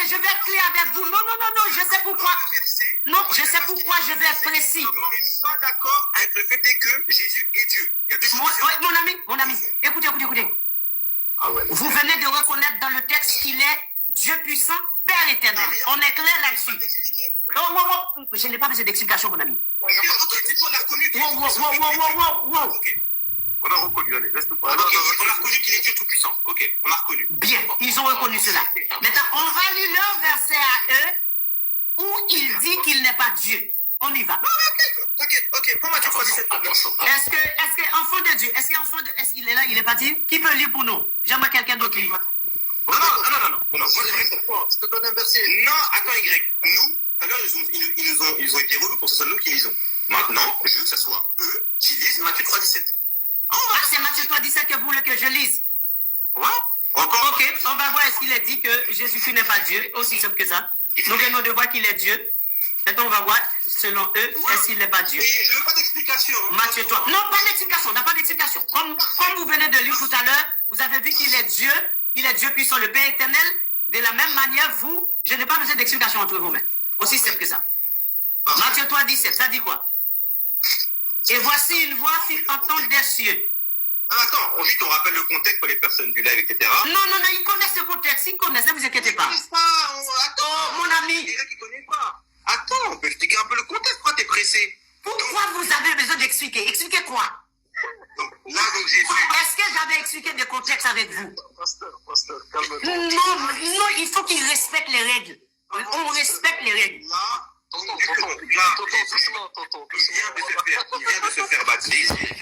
je vais être clair avec vous. Non, non, non, non, je sais pourquoi. Non, je sais pourquoi je vais être précis. On n'est pas d'accord avec le fait que Jésus est Dieu. Il y a deux choses. Mon ami, écoutez. Ah ouais, vous venez de reconnaître dans le texte qu'il est Dieu puissant, Père éternel. On est clair là-dessus. Oh, je n'ai pas besoin d'explication, mon ami. On a reconnu. Ok. On a reconnu, allez, laisse-nous pas. On a reconnu qu'il est Dieu tout-puissant. Ok, on a reconnu. Bien, ils ont reconnu cela. Maintenant, on va lire leur verset à eux où il dit qu'il n'est pas Dieu. On y va. T'inquiète, ok, pour Matthieu 3,17. Est-ce que enfant de Dieu, est-ce qu'il est là, il est parti? Qui peut lire pour nous? J'aimerais quelqu'un d'autre lire. Non. Moi, je te donne un verset. Non, attends, Y. Nous, tout à l'heure, ils ont été relous pour que ce soit nous qui lisons. Maintenant, je veux que ce soit eux qui lisent Matthieu 3,17. Ah, c'est Matthieu 3,17 que vous voulez que je lise? Ouais. Encore. Ok, on va voir est-ce qu'il est dit que Jésus-Christ n'est pas Dieu, aussi simple que ça. Nous venons de voir qu'il est Dieu. Maintenant, on va voir, selon eux, est-ce qu'il n'est pas Dieu. Et je ne veux pas d'explication. Matthieu 3. Non, pas d'explication, on n'a pas d'explication. Comme vous venez de lire tout à l'heure, vous avez vu qu'il est Dieu puissant, le Père éternel. De la même manière, vous, je n'ai pas besoin d'explication entre vous-mêmes. Aussi simple que ça. Matthieu 3,17, ça dit quoi? Et voici une voix fit entendre des cieux. Attends, ensuite on rappelle le contexte pour les personnes du live, etc. Non, ils connaissent le contexte, ils connaissent, ne vous inquiétez pas. Attends, oh, mon ami. Il y a des gens qui ne connaissent pas. Attends, on peut expliquer un peu le contexte, pourquoi t'es pressé? Pourquoi vous avez besoin d'expliquer? Expliquez quoi? Donc Jésus. Est-ce que j'avais expliqué le contexte avec vous? Pasteur, calme-toi. Non, il faut qu'ils respectent les règles. On respecte les règles. Là, il vient de se faire baptiser.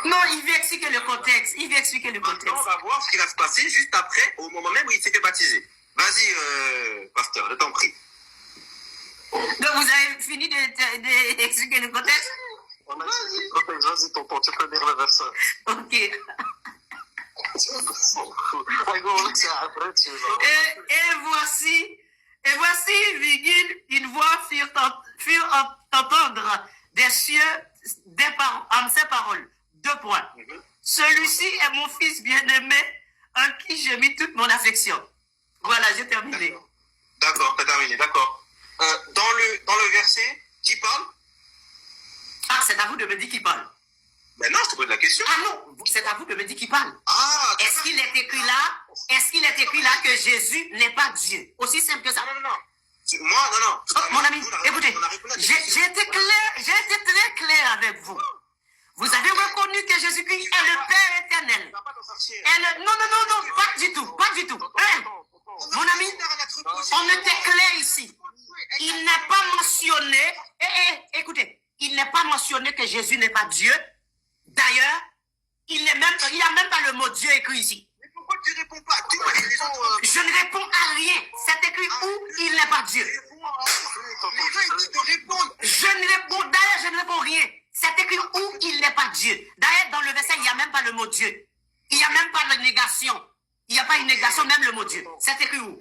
Non, il veut expliquer le contexte. Maintenant, on va voir ce qui va se passer juste après, au moment même où il s'est fait baptiser. Vas-y, pasteur, je t'en prie. Donc, vous avez fini d'expliquer le contexte? Vas-y, tonton, tu peux lire le verset. Ok. Et voici, une voix firent entendre des cieux ces paroles. 2 points. Celui-ci est mon fils bien-aimé, en qui j'ai mis toute mon affection. Voilà, j'ai terminé. D'accord, t'as terminé, d'accord. Dans le verset, qui parle? Ah, c'est à vous de me dire qui parle. Ben non, je te pose la question. Ah non, c'est à vous de me dire qui parle. Ah, est-ce qu'il est écrit là que Jésus n'est pas Dieu? Aussi simple que ça. Non. Moi, non. Oh, mon ami, écoutez, j'ai été très clair avec vous. Vous avez reconnu que Jésus-Christ est le Père éternel. Non, pas du tout. Mon ami, on était clair ici. Il n'est pas mentionné, écoutez, il n'est pas mentionné que Jésus n'est pas Dieu. D'ailleurs, il n'y a même pas le mot Dieu écrit ici. Mais pourquoi tu ne réponds pas? Je ne réponds à rien. C'est écrit où il n'est pas Dieu. Les gens, ils te répondent. D'ailleurs, je ne réponds rien. C'est écrit où il n'est pas Dieu. D'ailleurs, dans le verset, il n'y a même pas le mot Dieu. Il n'y a même pas de négation. Il n'y a pas une négation, même le mot Dieu. C'est écrit où?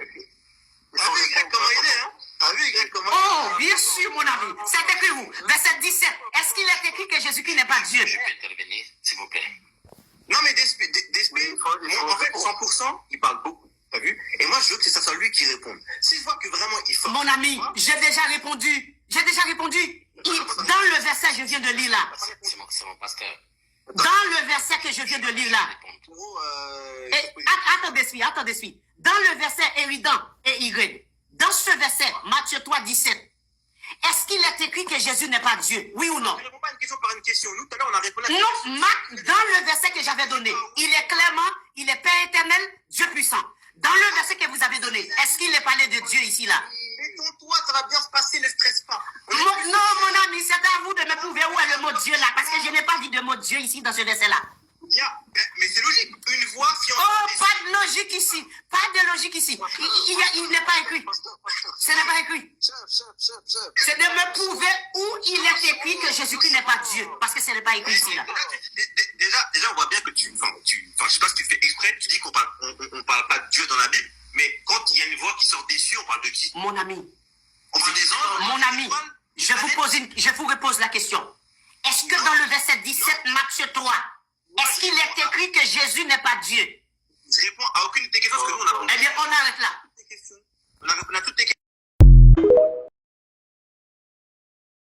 T'as vu Y comment il est, hein? T'as vu Y comment il est? Oh, bien sûr, mon ami. C'est écrit où? Verset 17. Est-ce qu'il est écrit que Jésus-Christ n'est pas Dieu? Je peux intervenir, s'il vous plaît. Non, mais d'esprit, en fait, 100%, il parle beaucoup. T'as vu? Et moi, je veux que ça soit lui qui réponde. Si je vois que vraiment il faut. Mon ami, j'ai déjà répondu. Dans le verset que je viens de lire là. C'est mon pasteur. Dans le verset que je viens de lire là. Attendez, suis. Dans le verset évident et Y. Dans ce verset, Matthieu 3,17. Est-ce qu'il est écrit que Jésus n'est pas Dieu? Oui ou non? Je ne réponds pas à une question par une question. Nous, tout à l'heure, on a répondu à la question. Non, dans le verset que j'avais donné, il est clairement, il est Père éternel, Dieu puissant. Dans le verset que vous avez donné, est-ce qu'il est parlé de Dieu ici là? Détends-toi, ça va bien se passer, ne stresse pas. Non, mon ami, c'est à vous de me prouver où est le mot Dieu là, parce que je n'ai pas dit de mot Dieu ici dans ce verset là. Bien, mais c'est logique. Une voix fiante. Oh, pas de logique ici. Il n'est pas écrit. Ce n'est pas écrit. C'est de me prouver où il est écrit que Jésus-Christ n'est pas Dieu. Parce que ce n'est pas écrit ici là. Déjà, on voit bien que je sais pas si tu fais exprès, tu dis qu'on parle pas de Dieu dans la Bible, mais quand il y a une voix qui sort des cieux, on parle de qui? Mon ami. On parle des anges. Mon ami, je vous repose la question. Est-ce que dans le verset 17, Matthieu 3, est-ce qu'il est écrit que Jésus n'est pas Dieu? Je réponds à aucune de tes questions parce que nous, on a... Eh bien, on arrête là.